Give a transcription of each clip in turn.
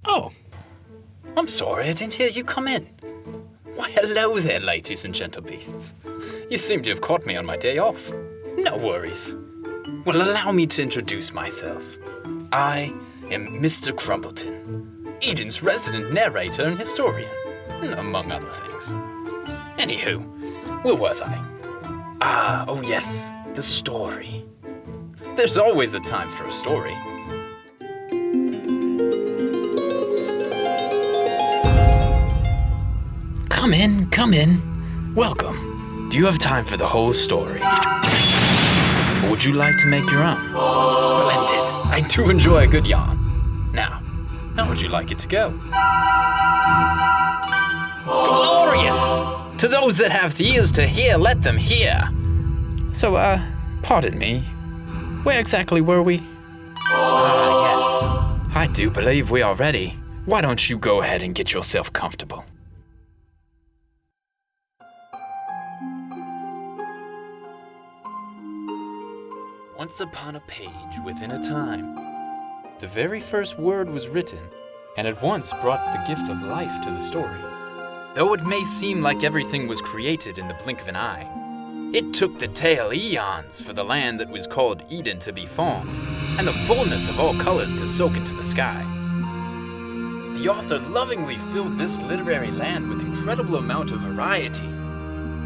Oh, I'm sorry, I didn't hear you come in. Why, hello there, ladies and gentle beasts. You seem to have caught me on my day off. No worries. Well, allow me to introduce myself. I am Mr. Crumbleton, Eden's resident narrator and historian, among other things. Anywho, where was I? Oh yes, the story. There's always a time for a story. Come in. Welcome. Do you have time for the whole story? Or would you like to make your own? Splendid. I do enjoy a good yarn. Now, how would you like it to go? Glorious! To those that have ears to hear, let them hear. So, pardon me. Where exactly were we? Yes. I do believe we are ready. Why don't you go ahead and get yourself comfortable? Once upon a page within a time, the very first word was written, and at once brought the gift of life to the story. Though it may seem like everything was created in the blink of an eye, it took the tale eons for the land that was called Eden to be formed, and the fullness of all colors to soak into the sky. The author lovingly filled this literary land with incredible amount of variety.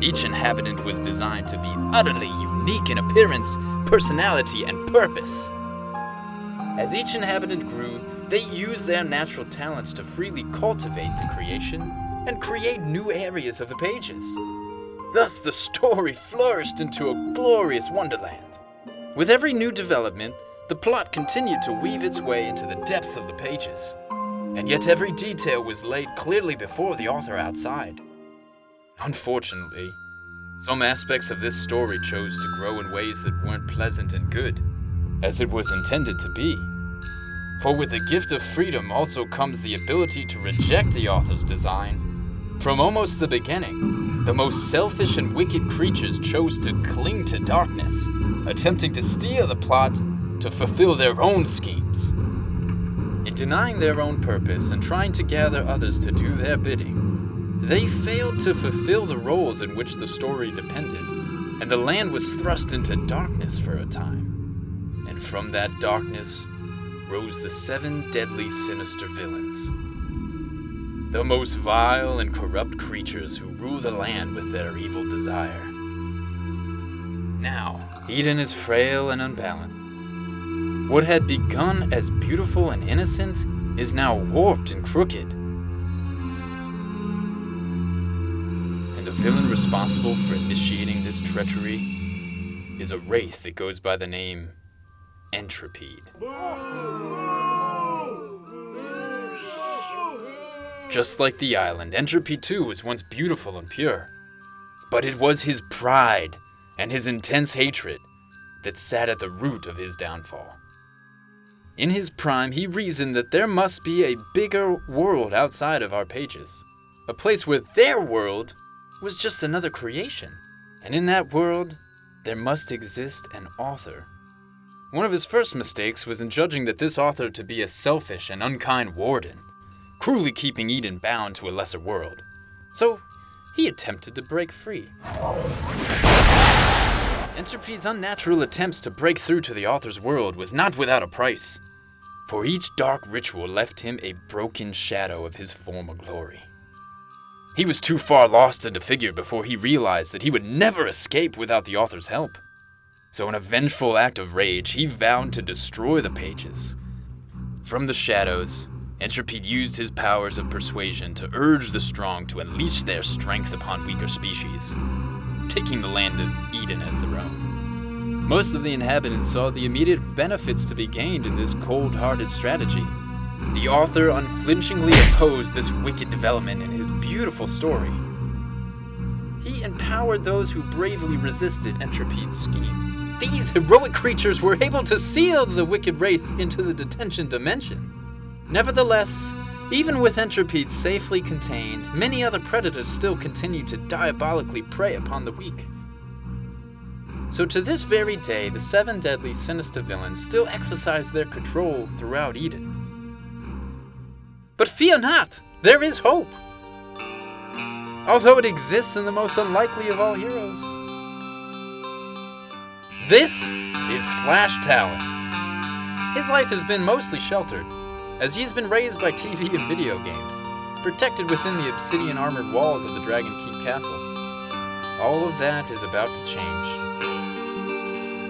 Each inhabitant was designed to be utterly unique in appearance, personality, and purpose. As each inhabitant grew, they used their natural talents to freely cultivate the creation and create new areas of the pages. Thus, the story flourished into a glorious wonderland. With every new development, the plot continued to weave its way into the depths of the pages, and yet every detail was laid clearly before the author outside. Unfortunately, some aspects of this story chose to grow in ways that weren't pleasant and good, as it was intended to be. For with the gift of freedom also comes the ability to reject the author's design. From almost the beginning, the most selfish and wicked creatures chose to cling to darkness, attempting to steal the plot to fulfill their own schemes. In denying their own purpose and trying to gather others to do their bidding, they failed to fulfill the roles in which the story depended, and the land was thrust into darkness for a time. And from that darkness rose the 7 deadly sinister villains, the most vile and corrupt creatures who rule the land with their evil desire. Now, Eden is frail and unbalanced. What had begun as beautiful and innocent is now warped and crooked. The villain responsible for initiating this treachery is a race that goes by the name Entropy. Just like the island, Entropy too was once beautiful and pure, but it was his pride and his intense hatred that sat at the root of his downfall. In his prime, he reasoned that there must be a bigger world outside of our pages, a place where their world was just another creation, and in that world there must exist an author. One of his first mistakes was in judging that this author to be a selfish and unkind warden, cruelly keeping Eden bound to a lesser world. So he attempted to break free. Entropy's unnatural attempts to break through to the author's world was not without a price, for each dark ritual left him a broken shadow of his former glory. He was too far lost in the figure before he realized that he would never escape without the author's help. So in a vengeful act of rage, he vowed to destroy the pages. From the shadows, Entropy used his powers of persuasion to urge the strong to unleash their strength upon weaker species, taking the land of Eden as their own. Most of the inhabitants saw the immediate benefits to be gained in this cold-hearted strategy. The author unflinchingly opposed this wicked development in his beautiful story. He empowered those who bravely resisted Entropy's scheme. These heroic creatures were able to seal the wicked race into the detention dimension. Nevertheless, even with Entropy safely contained, many other predators still continue to diabolically prey upon the weak. So to this very day, the 7 deadly sinister villains still exercise their control throughout Eden. But fear not, there is hope. Although it exists in the most unlikely of all heroes. This is Slash Talon. His life has been mostly sheltered, as he has been raised by TV and video games, protected within the obsidian-armored walls of the Dragon Keep Castle. All of that is about to change.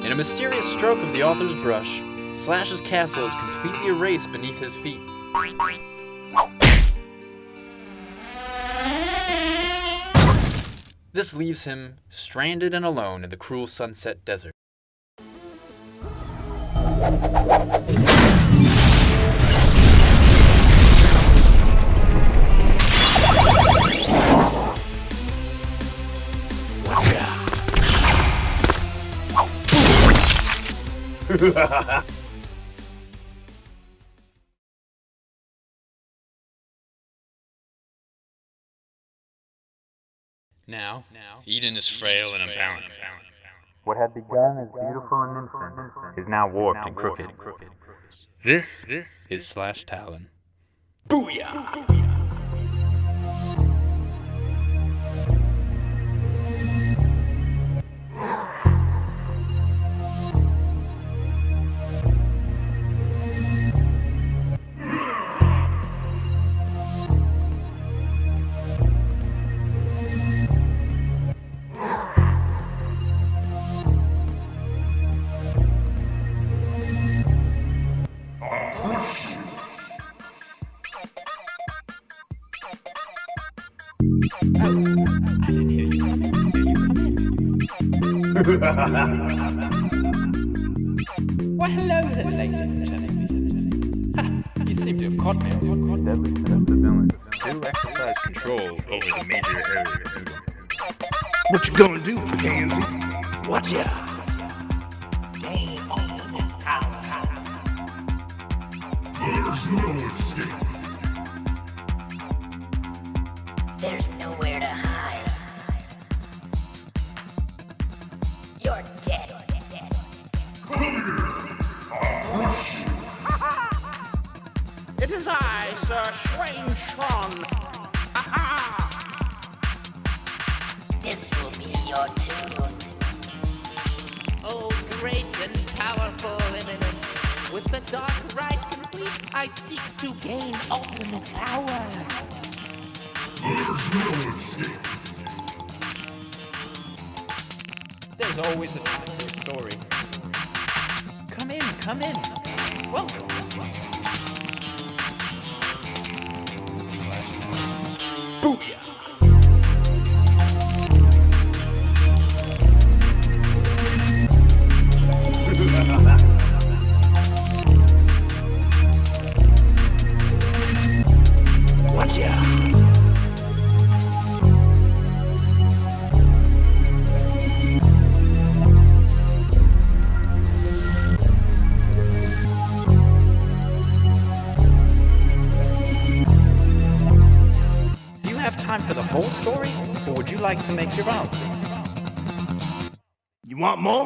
In a mysterious stroke of the author's brush, Slash's castle is completely erased beneath his feet. This leaves him stranded and alone in the cruel Sunset Desert. Now, Eden is frail and unbalanced. What had begun as beautiful and innocent is now warped and crooked. This is Slash Talon. Booyah! Well, hello there, ladies and gentlemen. You seem to have caught me. Deadly sinister villains do exercise control over the major areas of England. What you gonna do, Pansy? Watch out. Game over this power. There's no escape. There's nowhere to hide. You're dead. Come here. I'll crush you. It is I, Sir Swain Tron. This will be your tune. Oh, great and powerful eminence, with the dark right complete, I seek to gain ultimate power. There's no escape. There's always a time for a story. Come in. Welcome. Booyah! Watch out. Do you have time for the whole story, or would you like to make your own? You want more?